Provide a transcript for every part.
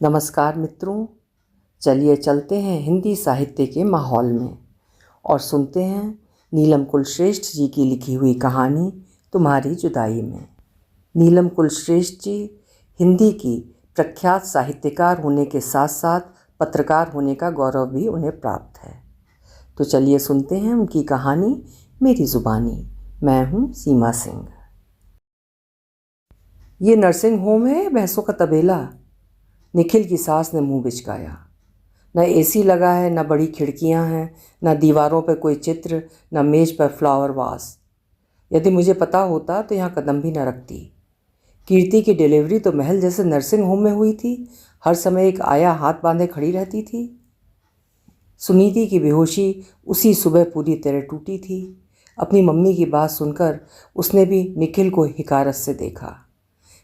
नमस्कार मित्रों, चलिए चलते हैं हिंदी साहित्य के माहौल में और सुनते हैं नीलम कुलश्रेष्ठ जी की लिखी हुई कहानी तुम्हारी जुदाई में। नीलम कुलश्रेष्ठ जी हिंदी की प्रख्यात साहित्यकार होने के साथ साथ पत्रकार होने का गौरव भी उन्हें प्राप्त है। तो चलिए सुनते हैं उनकी कहानी मेरी ज़ुबानी। मैं हूँ सीमा सिंह। ये नर्सिंग होम है, भैंसों का तबेला? निखिल की सास ने मुंह बिचकाया। न एसी लगा है, न बड़ी खिड़कियां हैं, न दीवारों पर कोई चित्र, न मेज पर फ्लावर वास। यदि मुझे पता होता तो यहाँ कदम भी न रखती। कीर्ति की डिलीवरी तो महल जैसे नर्सिंग होम में हुई थी। हर समय एक आया हाथ बांधे खड़ी रहती थी। सुनीति की बेहोशी उसी सुबह पूरी तरह टूटी थी। अपनी मम्मी की बात सुनकर उसने भी निखिल को हिकारत से देखा।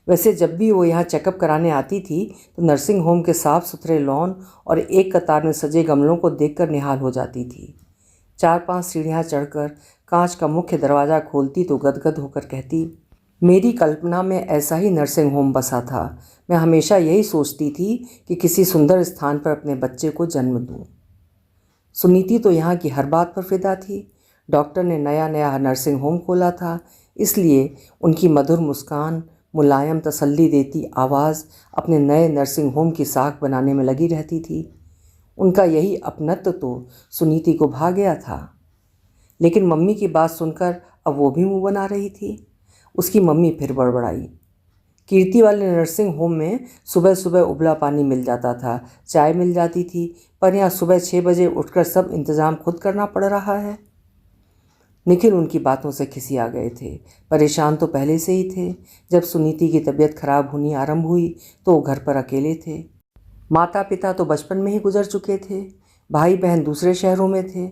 वैसे जब भी वो यहाँ चेकअप कराने आती थी तो नर्सिंग होम के साफ़ सुथरे लॉन और एक कतार में सजे गमलों को देखकर निहाल हो जाती थी। 4-5 सीढ़ियाँ चढ़कर कांच का मुख्य दरवाज़ा खोलती तो गदगद होकर कहती, मेरी कल्पना में ऐसा ही नर्सिंग होम बसा था। मैं हमेशा यही सोचती थी कि किसी सुंदर स्थान पर अपने बच्चे को जन्म दूँ। सुनीति तो यहाँ की हर बात पर फिदा थी। डॉक्टर ने नया नया नर्सिंग होम खोला था, इसलिए उनकी मधुर मुस्कान, मुलायम तसल्ली देती आवाज़ अपने नए नर्सिंग होम की साख बनाने में लगी रहती थी। उनका यही अपनत्व तो सुनीति को भा गया था। लेकिन मम्मी की बात सुनकर अब वो भी मुंह बना रही थी। उसकी मम्मी फिर बड़बड़ाई। कीर्ति वाले नर्सिंग होम में सुबह सुबह उबला पानी मिल जाता था, चाय मिल जाती थी, पर यहाँ सुबह 6 बजे उठकर सब इंतज़ाम खुद करना पड़ रहा है। निखिल उनकी बातों से खिसिया गए थे। परेशान तो पहले से ही थे। जब सुनीति की तबीयत खराब होनी आरंभ हुई तो वो घर पर अकेले थे। माता पिता तो बचपन में ही गुजर चुके थे। भाई बहन दूसरे शहरों में थे।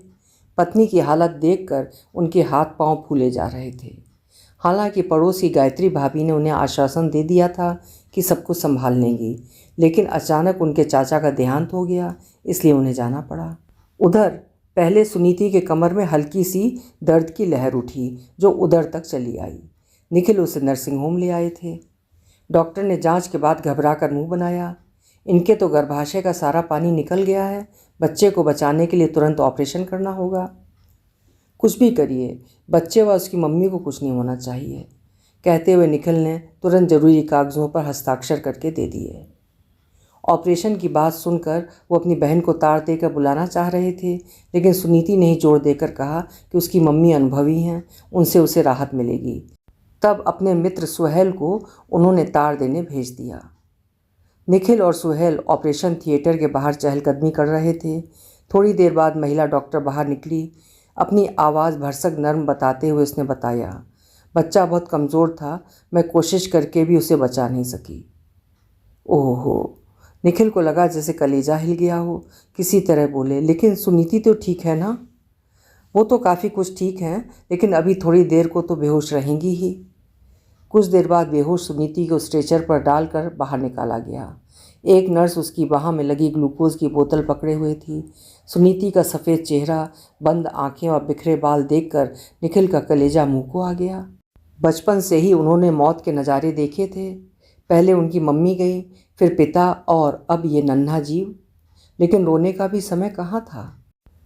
पत्नी की हालत देखकर उनके हाथ पांव फूले जा रहे थे। हालांकि पड़ोसी गायत्री भाभी ने उन्हें आश्वासन दे दिया था कि सब कुछ संभाल लेंगी, लेकिन अचानक उनके चाचा का देहांत हो गया, इसलिए उन्हें जाना पड़ा। उधर पहले सुनीति के कमर में हल्की सी दर्द की लहर उठी जो उधर तक चली आई। निखिल उसे नर्सिंग होम ले आए थे। डॉक्टर ने जांच के बाद घबराकर मुंह बनाया। इनके तो गर्भाशय का सारा पानी निकल गया है। बच्चे को बचाने के लिए तुरंत ऑपरेशन करना होगा। कुछ भी करिए, बच्चे व उसकी मम्मी को कुछ नहीं होना चाहिए, कहते हुए निखिल ने तुरंत जरूरी कागज़ों पर हस्ताक्षर करके दे दिए। ऑपरेशन की बात सुनकर वो अपनी बहन को तार देकर बुलाना चाह रहे थे, लेकिन सुनीति ने ही जोर देकर कहा कि उसकी मम्मी अनुभवी हैं, उनसे उसे राहत मिलेगी। तब अपने मित्र सुहेल को उन्होंने तार देने भेज दिया। निखिल और सुहेल ऑपरेशन थिएटर के बाहर चहलकदमी कर रहे थे। थोड़ी देर बाद महिला डॉक्टर बाहर निकली। अपनी आवाज़ भरसक नर्म बताते हुए उसने बताया, बच्चा बहुत कमज़ोर था, मैं कोशिश करके भी उसे बचा नहीं सकी। ओहो! निखिल को लगा जैसे कलेजा हिल गया हो। किसी तरह बोले, लेकिन सुनीति तो ठीक है ना? वो तो काफ़ी कुछ ठीक हैं, लेकिन अभी थोड़ी देर को तो बेहोश रहेंगी ही। कुछ देर बाद बेहोश सुनीति को स्ट्रेचर पर डालकर बाहर निकाला गया। एक नर्स उसकी बाह में लगी ग्लूकोज की बोतल पकड़े हुए थी। सुनीति का सफ़ेद चेहरा, बंद आंखें और बिखरे बाल देखकर निखिल का कलेजा मुंह को आ गया। बचपन से ही उन्होंने मौत के नज़ारे देखे थे। पहले उनकी मम्मी गई, फिर पिता और अब ये नन्हा जीव। लेकिन रोने का भी समय कहाँ था।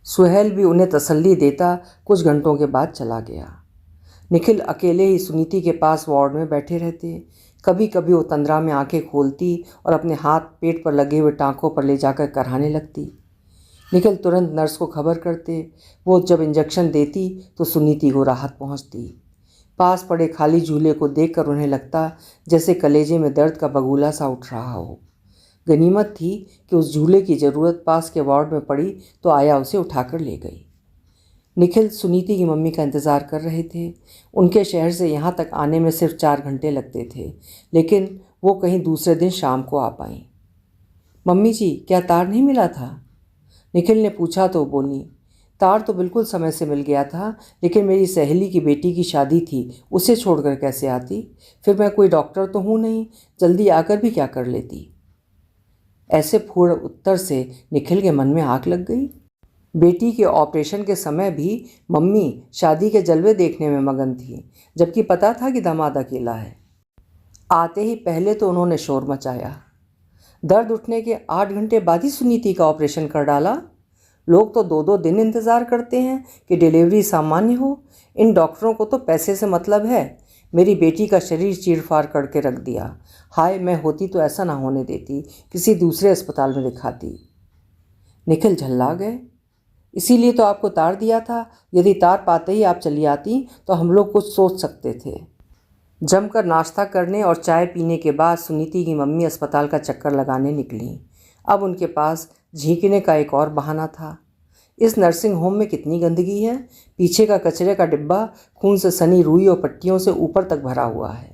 सुहेल भी उन्हें तसल्ली देता कुछ घंटों के बाद चला गया। निखिल अकेले ही सुनीति के पास वार्ड में बैठे रहते। कभी कभी वो तंद्रा में आंखें खोलती और अपने हाथ पेट पर लगे हुए टाँकों पर ले जाकर कराने लगती। निखिल तुरंत नर्स को खबर करते। वो जब इंजेक्शन देती तो सुनीति को राहत पहुंचती। पास पड़े खाली झूले को देखकर उन्हें लगता जैसे कलेजे में दर्द का बगुला सा उठ रहा हो। गनीमत थी कि उस झूले की ज़रूरत पास के वार्ड में पड़ी तो आया उसे उठाकर ले गई। निखिल सुनीति की मम्मी का इंतज़ार कर रहे थे। उनके शहर से यहाँ तक आने में सिर्फ 4 घंटे लगते थे, लेकिन वो कहीं दूसरे दिन शाम को आ पाईं। मम्मी जी, क्या तार नहीं मिला था? निखिल ने पूछा तो बोली, तार तो बिल्कुल समय से मिल गया था, लेकिन मेरी सहेली की बेटी की शादी थी, उसे छोड़कर कैसे आती? फिर मैं कोई डॉक्टर तो हूँ नहीं, जल्दी आकर भी क्या कर लेती? ऐसे पूर्ण उत्तर से निखिल के मन में आग लग गई। बेटी के ऑपरेशन के समय भी मम्मी शादी के जलवे देखने में मगन थी, जबकि पता था कि दामाद अकेला है। आते ही पहले तो उन्होंने शोर मचाया। दर्द उठने के 8 घंटे बाद ही सुनीति का ऑपरेशन कर डाला। लोग तो 2-2 दिन इंतज़ार करते हैं कि डिलीवरी सामान्य हो। इन डॉक्टरों को तो पैसे से मतलब है। मेरी बेटी का शरीर चीर-फाड़ करके रख दिया। हाय, मैं होती तो ऐसा ना होने देती, किसी दूसरे अस्पताल में दिखाती। निखिल झल्ला गए। इसीलिए तो आपको तार दिया था। यदि तार पाते ही आप चली आती तो हम लोग कुछ सोच सकते थे। जमकर नाश्ता करने और चाय पीने के बाद सुनीति की मम्मी अस्पताल का चक्कर लगाने निकली। अब उनके पास झींकने का एक और बहाना था। इस नर्सिंग होम में कितनी गंदगी है। पीछे का कचरे का डिब्बा खून से सनी रुई और पट्टियों से ऊपर तक भरा हुआ है।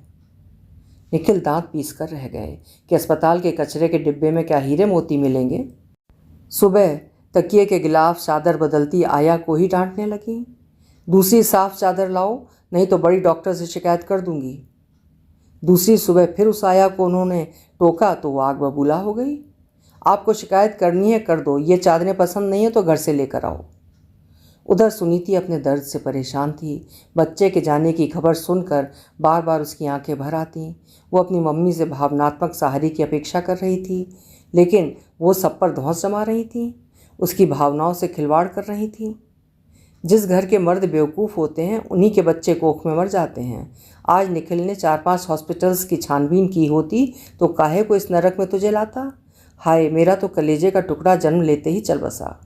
निखिल दांत पीस कर रह गए कि अस्पताल के कचरे के डिब्बे में क्या हीरे मोती मिलेंगे। सुबह तकिए के गिलाफ चादर बदलती आया को ही डांटने लगी। दूसरी साफ चादर लाओ, नहीं तो बड़ी डॉक्टर से शिकायत कर दूंगी। दूसरी सुबह फिर उस आया को उन्होंने टोका तो वो आग बबूला हो गई। आपको शिकायत करनी है कर दो, ये चादरें पसंद नहीं है तो घर से लेकर आओ। उधर सुनीति अपने दर्द से परेशान थी। बच्चे के जाने की खबर सुनकर बार बार उसकी आंखें भर आतीं। वो अपनी मम्मी से भावनात्मक सहारे की अपेक्षा कर रही थी, लेकिन वो सब पर धौंस जमा रही थी, उसकी भावनाओं से खिलवाड़ कर रही थी। जिस घर के मर्द बेवकूफ़ होते हैं उन्हीं के बच्चे कोख में मर जाते हैं। आज निखिल ने 4-5 हॉस्पिटल्स की छानबीन की होती तो काहे को इस नरक में तुझे लाता। हाय, मेरा तो कलेजे का टुकड़ा जन्म लेते ही चल बसा।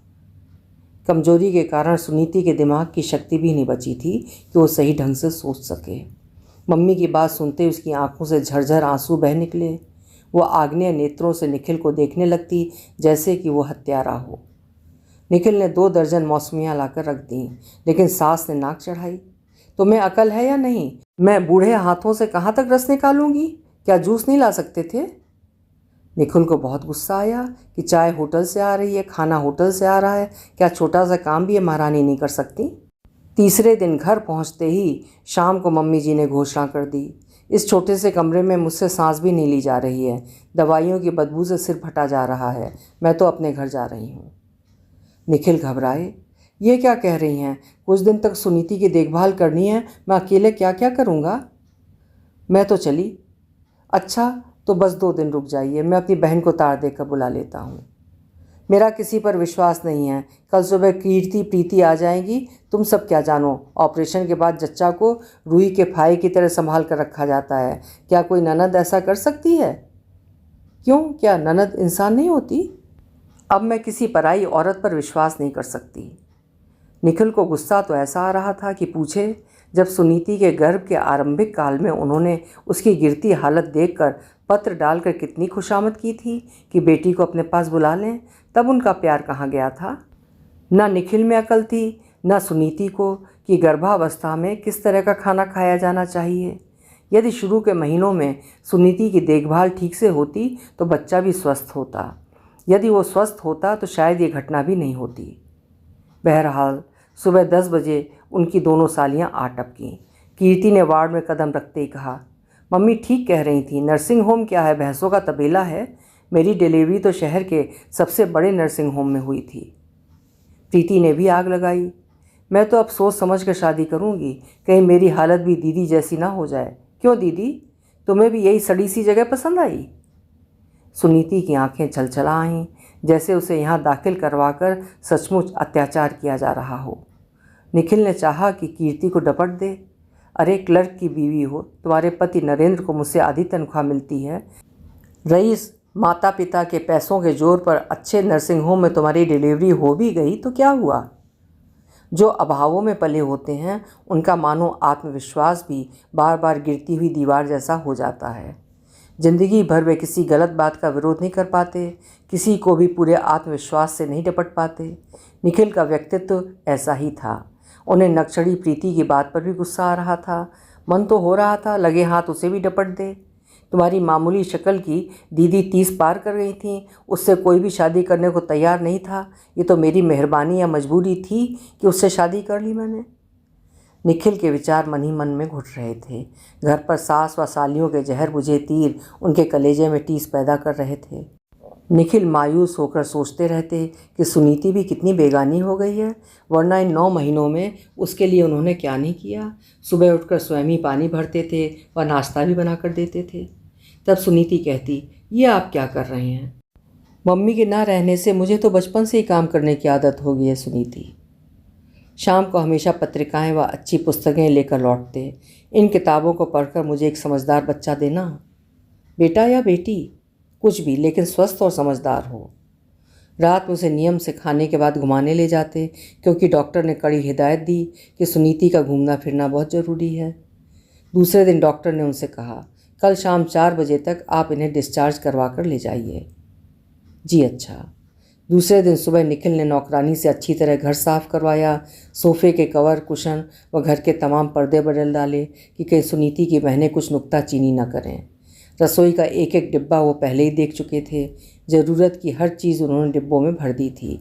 कमजोरी के कारण सुनीति के दिमाग की शक्ति भी नहीं बची थी कि वो सही ढंग से सोच सके। मम्मी की बात सुनते उसकी आंखों से झरझर आंसू बह निकले। वो आग्नेय नेत्रों से निखिल को देखने लगती जैसे कि वो हत्यारा हो। निखिल ने 2 दर्जन मौसमियाँ लाकर रख दी, लेकिन सास ने नाक चढ़ाई। तुम्हें अकल है या नहीं? मैं बूढ़े हाथों से कहाँ तक रस निकालूंगी? क्या जूस नहीं ला सकते थे? निखिल को बहुत गुस्सा आया कि चाय होटल से आ रही है, खाना होटल से आ रहा है, क्या छोटा सा काम भी ये महारानी नहीं कर सकती? तीसरे दिन घर पहुंचते ही शाम को मम्मी जी ने घोषणा कर दी, इस छोटे से कमरे में मुझसे सांस भी नहीं ली जा रही है। दवाइयों की बदबू से सिर फटा जा रहा है। मैं तो अपने घर जा रही हूँ। निखिल घबराए। ये क्या कह रही हैं? कुछ दिन तक सुनीति की देखभाल करनी है, मैं अकेले क्या क्या करूँगा? मैं तो चली। अच्छा तो बस 2 दिन रुक जाइए, मैं अपनी बहन को तार देकर बुला लेता हूँ। मेरा किसी पर विश्वास नहीं है। कल सुबह कीर्ति प्रीति आ जाएंगी। तुम सब क्या जानो, ऑपरेशन के बाद जच्चा को रूई के फाई की तरह संभाल कर रखा जाता है। क्या कोई ननद ऐसा कर सकती है? क्यों, क्या ननद इंसान नहीं होती? अब मैं किसी पराई औरत पर विश्वास नहीं कर सकती। निखिल को गुस्सा तो ऐसा आ रहा था कि पूछे। जब सुनीति के गर्भ के आरंभिक काल में उन्होंने उसकी गिरती हालत देखकर पत्र डालकर कितनी खुशामद की थी कि बेटी को अपने पास बुला लें, तब उनका प्यार कहाँ गया था? ना निखिल में अकल थी, ना सुनीति को कि गर्भावस्था में किस तरह का खाना खाया जाना चाहिए। यदि शुरू के महीनों में सुनीति की देखभाल ठीक से होती तो बच्चा भी स्वस्थ होता। यदि वो स्वस्थ होता तो शायद ये घटना भी नहीं होती। बहरहाल सुबह 10 बजे उनकी दोनों सालियां आ टपकीं। कीर्ति ने वार्ड में कदम रखते ही कहा, मम्मी ठीक कह रही थी, नर्सिंग होम क्या है, भैंसों का तबेला है। मेरी डिलीवरी तो शहर के सबसे बड़े नर्सिंग होम में हुई थी। प्रीति ने भी आग लगाई, मैं तो अब सोच समझ कर शादी करूँगी, कहीं मेरी हालत भी दीदी जैसी ना हो जाए। क्यों दीदी, तुम्हें भी यही सड़ी सी जगह पसंद आई? सुनीति की आंखें छलछला आईं, जैसे उसे यहाँ दाखिल करवाकर सचमुच अत्याचार किया जा रहा हो। निखिल ने चाहा कि कीर्ति को डपट दे। अरे क्लर्क की बीवी हो, तुम्हारे पति नरेंद्र को मुझसे आधी तनख्वाह मिलती है। रईस माता पिता के पैसों के जोर पर अच्छे नर्सिंग होम में तुम्हारी डिलीवरी हो भी गई तो क्या हुआ? जो अभावों में पले होते हैं उनका मानो आत्मविश्वास भी बार बार गिरती हुई दीवार जैसा हो जाता है। जिंदगी भर वे किसी गलत बात का विरोध नहीं कर पाते, किसी को भी पूरे आत्मविश्वास से नहीं डपट पाते। निखिल का व्यक्तित्व ऐसा ही था। उन्हें नक्सड़ी प्रीति की बात पर भी गुस्सा आ रहा था। मन तो हो रहा था लगे हाथ उसे भी डपट दे। तुम्हारी मामूली शक्ल की दीदी 30 पार कर गई थी, उससे कोई भी शादी करने को तैयार नहीं था। ये तो मेरी मेहरबानी या मजबूरी थी कि उससे शादी कर ली मैंने। निखिल के विचार मन ही मन में घुट रहे थे। घर पर सास व सालियों के जहर बुझे तीर उनके कलेजे में टीस पैदा कर रहे थे। निखिल मायूस होकर सोचते रहते कि सुनीति भी कितनी बेगानी हो गई है, वरना इन 9 महीनों में उसके लिए उन्होंने क्या नहीं किया। सुबह उठकर स्वयं ही पानी भरते थे व नाश्ता भी बना कर देते थे। तब सुनीति कहती, ये आप क्या कर रहे हैं? मम्मी के ना रहने से मुझे तो बचपन से ही काम करने की आदत हो गई है सुनीति। शाम को हमेशा पत्रिकाएं व अच्छी पुस्तकें लेकर लौटते। इन किताबों को पढ़कर मुझे एक समझदार बच्चा देना। बेटा या बेटी, कुछ भी, लेकिन स्वस्थ और समझदार हो। रात में उसे नियम से खाने के बाद घुमाने ले जाते, क्योंकि डॉक्टर ने कड़ी हिदायत दी कि सुनीति का घूमना फिरना बहुत ज़रूरी है। दूसरे दिन डॉक्टर ने उनसे कहा, कल शाम 4 बजे तक आप इन्हें डिस्चार्ज करवा कर ले जाइए। जी अच्छा। दूसरे दिन सुबह निखिल ने नौकरानी से अच्छी तरह घर साफ करवाया, सोफ़े के कवर, कुशन व घर के तमाम पर्दे बदल डाले कि कहीं सुनीति की बहनें कुछ नुक्ताचीनी न करें। रसोई का एक एक डिब्बा वो पहले ही देख चुके थे। ज़रूरत की हर चीज़ उन्होंने डिब्बों में भर दी थी।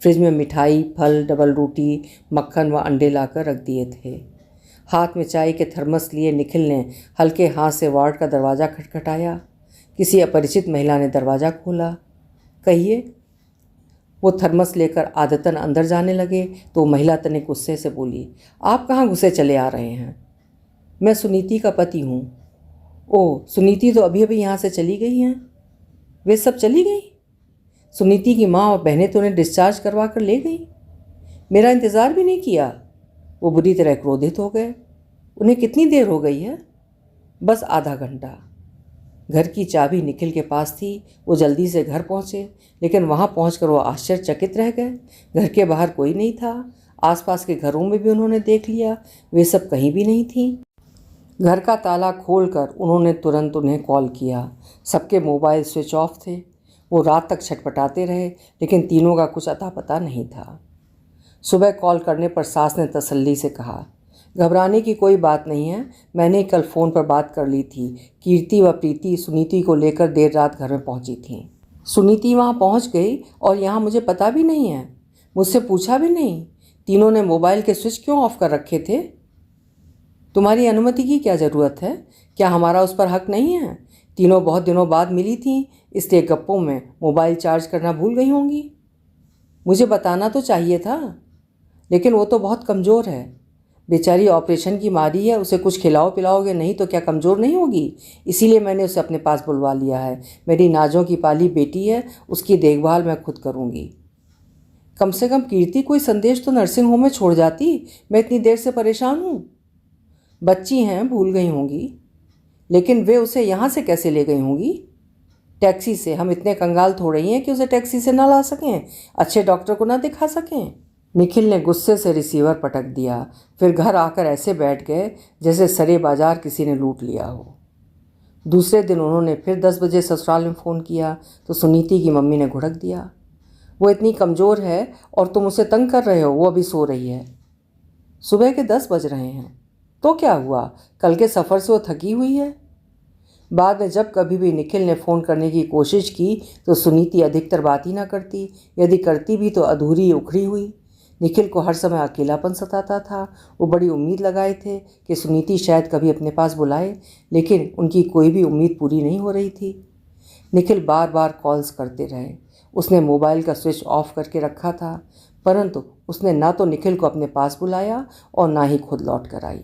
फ्रिज में मिठाई, फल, डबल रोटी, मक्खन व अंडे लाकर रख दिए थे। हाथ में चाय के थर्मस लिए निखिल ने हल्के हाथ से वार्ड का दरवाज़ा खटखटाया। किसी अपरिचित महिला ने दरवाज़ा खोला। कहिए। वो थर्मस लेकर आदतन अंदर जाने लगे तो महिला तनिक गुस्से से बोली, आप कहाँ घुसे चले आ रहे हैं? मैं सुनीति का पति हूँ। ओह, सुनीति तो अभी अभी यहाँ से चली गई हैं। वे सब चली गई? सुनीति की माँ और बहनें तो उन्हें डिस्चार्ज करवा कर ले गई, मेरा इंतज़ार भी नहीं किया। वो बुरी तरह क्रोधित हो गए। उन्हें कितनी देर हो गई है? बस आधा घंटा। घर की चाबी निखिल के पास थी। वो जल्दी से घर पहुँचे, लेकिन वहाँ पहुँचकर वो आश्चर्यचकित रह गए। घर के बाहर कोई नहीं था। आसपास के घरों में भी उन्होंने देख लिया, वे सब कहीं भी नहीं थी। घर का ताला खोलकर उन्होंने तुरंत उन्हें कॉल किया। सबके मोबाइल स्विच ऑफ थे। वो रात तक छटपटाते रहे, लेकिन तीनों का कुछ अता पता नहीं था। सुबह कॉल करने पर सास ने तसल्ली से कहा, घबराने की कोई बात नहीं है, मैंने कल फ़ोन पर बात कर ली थी। कीर्ति व प्रीति सुनीति को लेकर देर रात घर में पहुंची थीं। सुनीति वहां पहुंच गई और यहाँ मुझे पता भी नहीं है, मुझसे पूछा भी नहीं। तीनों ने मोबाइल के स्विच क्यों ऑफ कर रखे थे? तुम्हारी अनुमति की क्या ज़रूरत है? क्या हमारा उस पर हक नहीं है? तीनों बहुत दिनों बाद मिली थीं, इसलिए गप्पों में मोबाइल चार्ज करना भूल गई होंगी। मुझे बताना तो चाहिए था, लेकिन वो तो बहुत कमज़ोर है। बेचारी ऑपरेशन की मारी है, उसे कुछ खिलाओ पिलाओगे नहीं तो क्या कमज़ोर नहीं होगी? इसीलिए मैंने उसे अपने पास बुलवा लिया है। मेरी नाजों की पाली बेटी है, उसकी देखभाल मैं खुद करूँगी। कम से कम कीर्ति कोई संदेश तो नर्सिंग होम में छोड़ जाती। मैं इतनी देर से परेशान हूँ। बच्ची हैं, भूल गई होंगी, लेकिन वे उसे यहाँ से कैसे ले गई होंगी? टैक्सी से। हम इतने कंगाल थोड़े ही हैं कि उसे टैक्सी से ना ला सकें, अच्छे डॉक्टर को ना दिखा सकें। निखिल ने गुस्से से रिसीवर पटक दिया, फिर घर आकर ऐसे बैठ गए जैसे सरे बाजार किसी ने लूट लिया हो। दूसरे दिन उन्होंने फिर 10 बजे ससुराल में फ़ोन किया तो सुनीति की मम्मी ने घुड़क दिया, वो इतनी कमज़ोर है और तुम उसे तंग कर रहे हो, वो अभी सो रही है। सुबह के 10 बज रहे हैं, तो क्या हुआ? कल के सफ़र से वो थकी हुई है। बाद में जब कभी भी निखिल ने फ़ोन करने की कोशिश की तो सुनीति अधिकतर बात ही ना करती, यदि करती भी तो अधूरी उखड़ी हुई। निखिल को हर समय अकेलापन सताता था। वो बड़ी उम्मीद लगाए थे कि सुनीति शायद कभी अपने पास बुलाए, लेकिन उनकी कोई भी उम्मीद पूरी नहीं हो रही थी। निखिल बार बार कॉल्स करते रहे। उसने मोबाइल का स्विच ऑफ करके रखा था, परंतु उसने ना तो निखिल को अपने पास बुलाया और ना ही खुद लौट कर आई।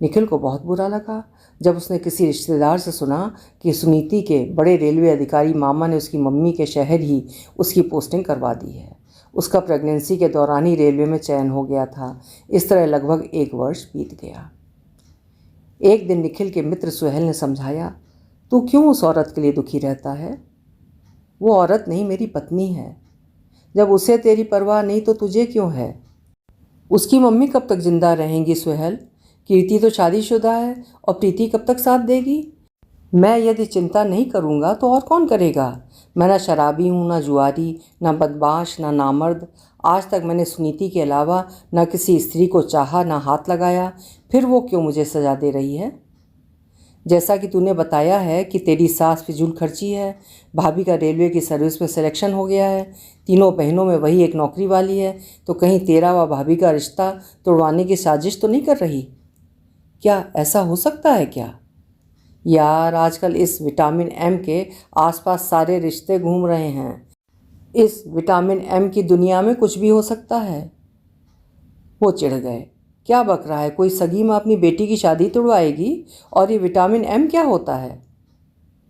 निखिल को बहुत बुरा लगा जब उसने किसी रिश्तेदार से सुना कि सुनीति के बड़े रेलवे अधिकारी मामा ने उसकी मम्मी के शहर ही उसकी पोस्टिंग करवा दी है। उसका प्रेगनेंसी के दौरान ही रेलवे में चयन हो गया था। इस तरह लगभग 1 वर्ष बीत गया। एक दिन निखिल के मित्र सुहेल ने समझाया, तू क्यों उस औरत के लिए दुखी रहता है? वो औरत नहीं, मेरी पत्नी है। जब उसे तेरी परवाह नहीं तो तुझे क्यों है? उसकी मम्मी कब तक जिंदा रहेंगी सुहेल? कीर्ति तो शादीशुदा है और प्रीति कब तक साथ देगी? मैं यदि चिंता नहीं करूँगा तो और कौन करेगा? मैं ना शराबी हूँ, ना जुआरी, ना बदमाश, ना नामर्द। आज तक मैंने सुनीति के अलावा ना किसी स्त्री को चाहा, ना हाथ लगाया। फिर वो क्यों मुझे सजा दे रही है? जैसा कि तूने बताया है कि तेरी सास फिजूल खर्ची है, भाभी का रेलवे की सर्विस में सिलेक्शन हो गया है, तीनों बहनों में वही एक नौकरी वाली है, तो कहीं तेरा व भाभी का रिश्ता तोड़वाने की साजिश तो नहीं कर रही? क्या ऐसा हो सकता है क्या? यार, आजकल इस विटामिन एम के आसपास सारे रिश्ते घूम रहे हैं। इस विटामिन एम की दुनिया में कुछ भी हो सकता है। वो चिढ़ गए। क्या बक रहा है? कोई सगी माँ अपनी बेटी की शादी तोड़वाएगी? और ये विटामिन एम क्या होता है?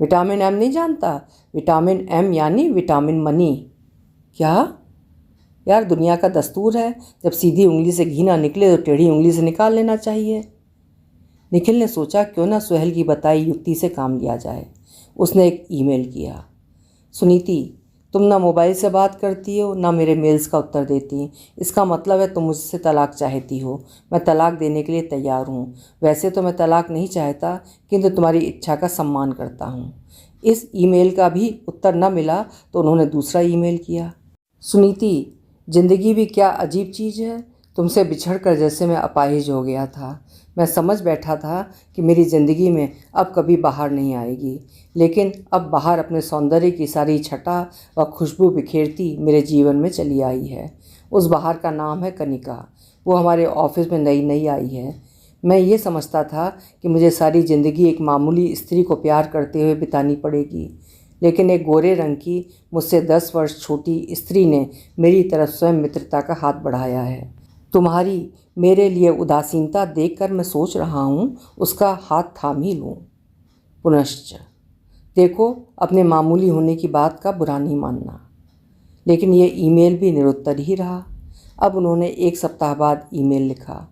विटामिन एम नहीं जानता? विटामिन एम यानी विटामिन मनी। क्या यार, दुनिया का दस्तूर है, जब सीधी उंगली से घी ना निकले तो टेढ़ी उंगली से निकाल लेना चाहिए। निखिल ने सोचा क्यों ना सुहेल की बताई युक्ति से काम लिया जाए। उसने एक ईमेल किया। सुनीति, तुम ना मोबाइल से बात करती हो ना मेरे मेल्स का उत्तर देती। इसका मतलब है तुम मुझसे तलाक चाहती हो। मैं तलाक देने के लिए तैयार हूँ। वैसे तो मैं तलाक नहीं चाहता, किंतु तुम्हारी इच्छा का सम्मान करता हूँ। इस ईमेल का भी उत्तर न मिला तो उन्होंने दूसरा ईमेल किया। सुनीति, ज़िंदगी भी क्या अजीब चीज़ है। तुमसे बिछड़ कर जैसे मैं अपाहिज हो गया था। मैं समझ बैठा था कि मेरी ज़िंदगी में अब कभी बाहर नहीं आएगी, लेकिन अब बाहर अपने सौंदर्य की सारी छटा व खुशबू बिखेरती मेरे जीवन में चली आई है। उस बाहर का नाम है कनिका। वो हमारे ऑफिस में नई नई आई है। मैं ये समझता था कि मुझे सारी ज़िंदगी एक मामूली स्त्री को प्यार करते हुए बितानी पड़ेगी, लेकिन एक गोरे रंग की मुझसे 10 वर्ष छोटी स्त्री ने मेरी तरफ स्वयं मित्रता का हाथ बढ़ाया है। तुम्हारी मेरे लिए उदासीनता देखकर मैं सोच रहा हूँ उसका हाथ थाम ही लूँ। पुनश्च देखो, अपने मामूली होने की बात का बुरा नहीं मानना। लेकिन ये ईमेल भी निरुत्तर ही रहा। अब उन्होंने 1 सप्ताह बाद ईमेल लिखा।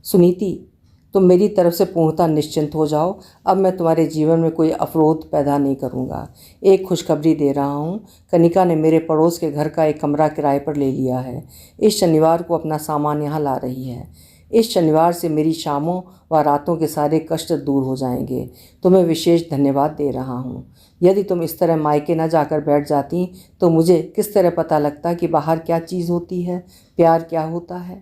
सुनीति, तुम मेरी तरफ से पूर्णतः निश्चिंत हो जाओ। अब मैं तुम्हारे जीवन में कोई अवरोध पैदा नहीं करूँगा। एक खुशखबरी दे रहा हूँ, कनिका ने मेरे पड़ोस के घर का एक कमरा किराए पर ले लिया है। इस शनिवार को अपना सामान यहाँ ला रही है। इस शनिवार से मेरी शामों व रातों के सारे कष्ट दूर हो जाएंगे। तुम्हें विशेष धन्यवाद दे रहा हूँ। यदि तुम इस तरह मायके न जाकर बैठ जाती तो मुझे किस तरह पता लगता कि बाहर क्या चीज़ होती है, प्यार क्या होता है।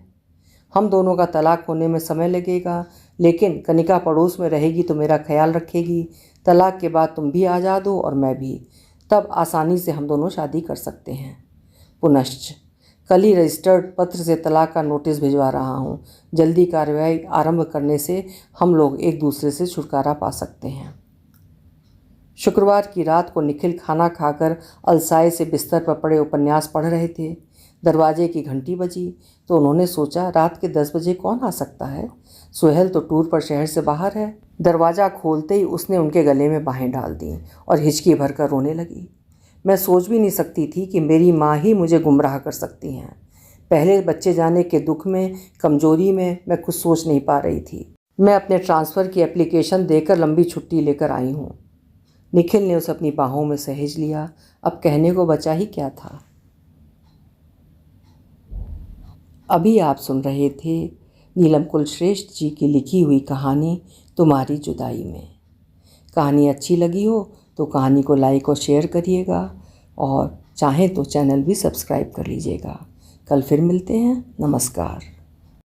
हम दोनों का तलाक होने में समय लगेगा, लेकिन कनिका पड़ोस में रहेगी तो मेरा ख्याल रखेगी। तलाक के बाद तुम भी आज़ाद हो और मैं भी। तब आसानी से हम दोनों शादी कर सकते हैं। पुनश्च कल ही रजिस्टर्ड पत्र से तलाक का नोटिस भिजवा रहा हूँ। जल्दी कार्रवाई आरंभ करने से हम लोग एक दूसरे से छुटकारा पा सकते हैं। शुक्रवार की रात को निखिल खाना खाकर अलसाए से बिस्तर पर पड़े उपन्यास पढ़ रहे थे। दरवाजे की घंटी बजी तो उन्होंने सोचा रात के 10 बजे कौन आ सकता है। सुहेल तो टूर पर शहर से बाहर है। दरवाज़ा खोलते ही उसने उनके गले में बाहें डाल दी और हिचकी भरकर रोने लगी। मैं सोच भी नहीं सकती थी कि मेरी माँ ही मुझे गुमराह कर सकती हैं। पहले बच्चे जाने के दुख में, कमजोरी में मैं कुछ सोच नहीं पा रही थी। मैं अपने ट्रांसफ़र की एप्लीकेशन देकर लंबी छुट्टी लेकर आई हूँ। निखिल ने उसे अपनी बाहों में सहेज लिया। अब कहने को बचा ही क्या था। अभी आप सुन रहे थे नीलम कुलश्रेष्ठ जी की लिखी हुई कहानी तुम्हारी जुदाई में। कहानी अच्छी लगी हो तो कहानी को लाइक और शेयर करिएगा, और चाहें तो चैनल भी सब्सक्राइब कर लीजिएगा। कल फिर मिलते हैं। नमस्कार।